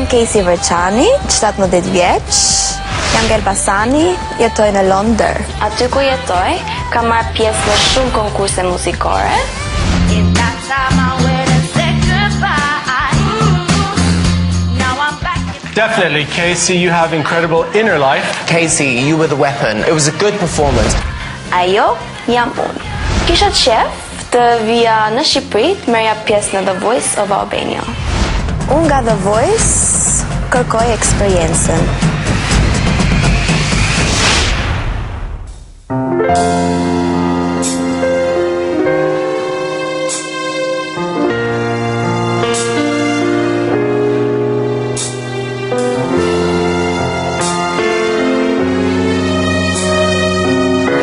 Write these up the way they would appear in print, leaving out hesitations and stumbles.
Jam Casey Verçani, 17 vjeç, jam nga Elbasani, jetoj në Londër. Aty ku jetoj, kam marrë pjesë në shumë konkurse muzikore. Definitely, Casey, you have incredible inner life. Casey, you were the weapon. It was a good performance. Ajo jam unë. Kisha qef të vija në Shqipëri të merja pjesë në The Voice of Albania. Unë nga The Voice kërkoj eksperiencën.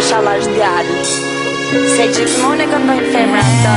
Inshallah është djalë, se gjithmonë e këndojnë femra të.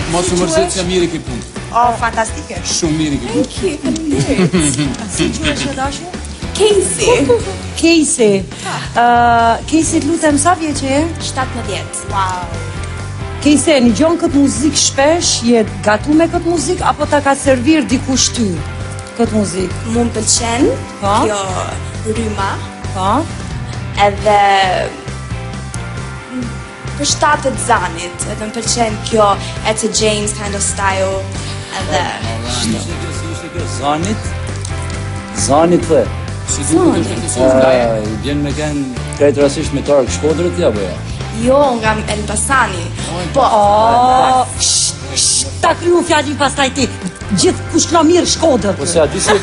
Mos u mërzit që mirë i ki punë. Oh, fantastike. Shumë mirë i ki punë. Thank you, faleminderit. Si quhesh që dashur? Casey. Casey, lutem, sa vjeç je? 17. Wow. Casey, një gjon këtë muzikë shpesh, je gatu me këtë muzikë, apo ta ka servir dikush ty këtë muzikë? Mu më pëlqen kjo rryma. Pa? Edhe për shtatët zanit, edhe më pëlqen kjo Etta James kind of style, edhe... Ishte kjo zanit? Zanit dhe? I vjen me kënë krejtë rasisht me tarë Shkodrët, ja, bëja? Jo, nga Elbasani. Po... Ta kryu fjallin pas tajti, gjithë kush këna mirë Shkodrët. Po se a di se...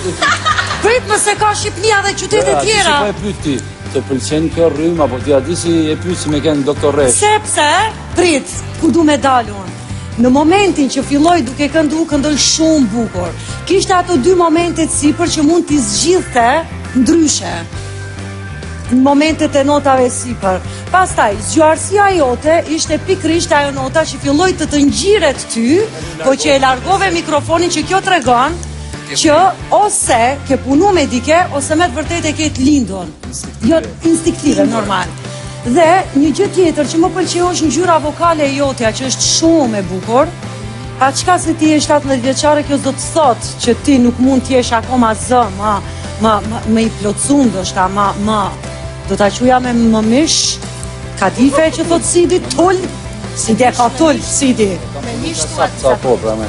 Prit mëse ka Shqipnia dhe qytete tjera. A di se pa e pyt ti, të pëlqen kjo rrymë, apo ti a di si e pyt si me kënë doktor Resh? Sepse, prit, ku du me dalun. Në momentin që filloj duke këndu, këndoj shumë bukur. Kishte ato dy momentet sipër që mund t'i zgjidhte ndryshe. Në momentet e notave sipër. Pastaj, zgjuarësia jote ishte pikrisht ajo nota që filloj të ngjiret ty, po që e largove mikrofonin që kjo tregon që ose ke punu me dike, ose me të vërtet e ke të lindon. Jo instinktive, normal. Dhe një gjë tjetër që më pëlqeu është ngjyra vokale e jotja, që është shumë e bukur. Pa çka se ti je 17 vjeçare, kjo do të thotë që ti nuk mund të jesh akoma zë, më i plotësuar ndoshta, do ta quja me më mish, kadife që thot Sidi, tull, Sidi e ka tull, Sidi. Me mish Sa po, pra me.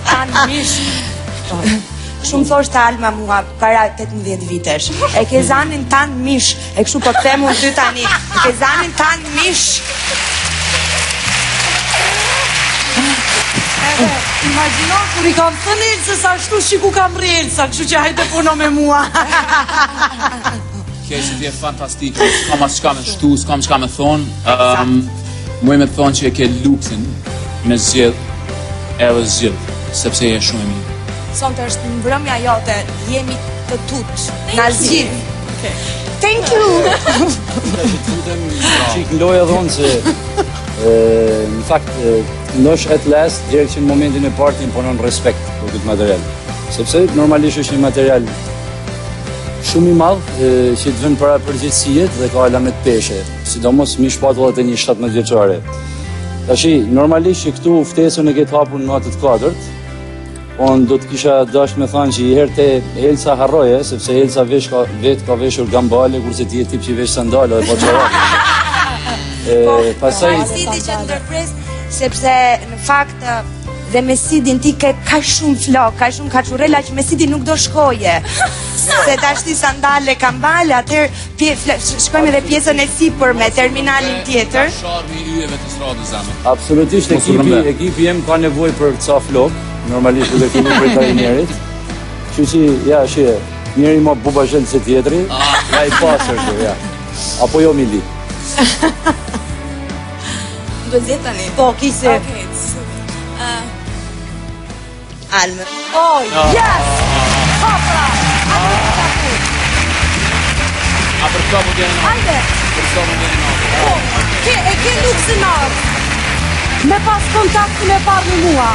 Tanë mish. Shumë thoshtë Alma mua para 18 vitesh. E ke zanin tanë mish. E kështu po të mu ty tani. E ke zanin tanë mish. Imagjino kur i kam thënë Elsa sa ashtu shiku kam Elsa, kështu që hajde puno me mua. Casey, ti e fantastike, s'kam as qka me shtu, s'kam qka me thonë. Muj me thonë që e ke luksin me zjedh, edhe zjedh, sepse e shumë e mirë. Sonte është mbrëmja jote, jemi të tut. Na zgjidh. Thank you. Qik në loja dhonë se Në fakt, ndosh at last, direkt që në momentin e parë ti imponon respekt për këtë material. Sepse normalisht është një material shumë i madh që të vën para përgjegjësijet dhe ka alamet peshe, sidomos mi shpatullat e një 17 vjeçare. Tashi, normalisht që këtu ftesën e ketë hapur në natën e katërt, unë do të kisha dash me thënë që i herë te Elsa harroje, sepse Elsa vetë ka veshur gambale, kurse ti je tip që vesh sandale dhe paçorake. Pastaj Si ti që të ndërpres, sepse në fakt dhe me Sidin ti ke ka shumë flok, ka shumë kaçurela që me Sidin nuk do shkoje. Se tash ti sandale kambale, atëherë shkojmë edhe pjesën e sipërme, terminalin tjetër. Sharmi i yjeve të stradës zamë. absolutisht ekipi jem ka nevojë për ca flok, normalisht duke filluar prej trajnerit. Kështu që ja, shije, njëri më bubazhel se tjetri, ja i pasër kjo, ja. Apo jo Mili. Do zjet tani. Po, kisi. Okej. Almë. Oh, yes! Hopra! A për këto po t'jeni në Hajde! Për këto po t'jeni në Po, e ke luksinor. Me pas kontaktin e parë në mua.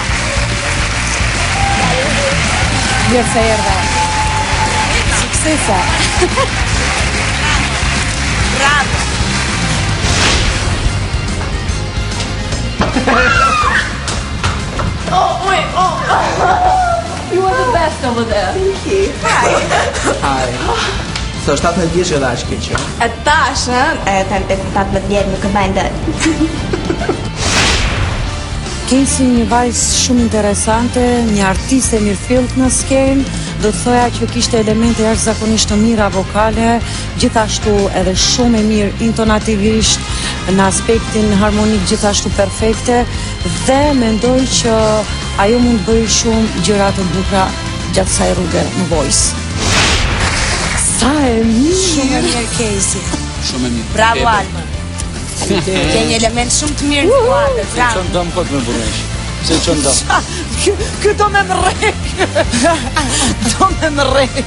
Mirë se erdhe. Suksese. Bravo. So 17 vjeç edhe aq keq. E tash, e 18 vjet nuk e mbajnë dot. Kesi një vajzë shumë interesante, një artiste mirëfillt në skenë, do të thoja që kishte elemente jashtëzakonisht të mira vokale, gjithashtu edhe shumë e mirë intonativisht, në aspektin harmonik gjithashtu perfekte, dhe mendoj që ajo mund të bëjë shumë gjëra të bukura gjatë kësaj rruge në Voice. Sa e mirë! Shumë e mirë Kesi. Shumë e mirë. Bravo Almë. Ke një element shumë të mirë në kuadër. Se Bravo. qënë dëm kot me burnesh. Se qënë dëm. Ky do me mrek! Do me mrek!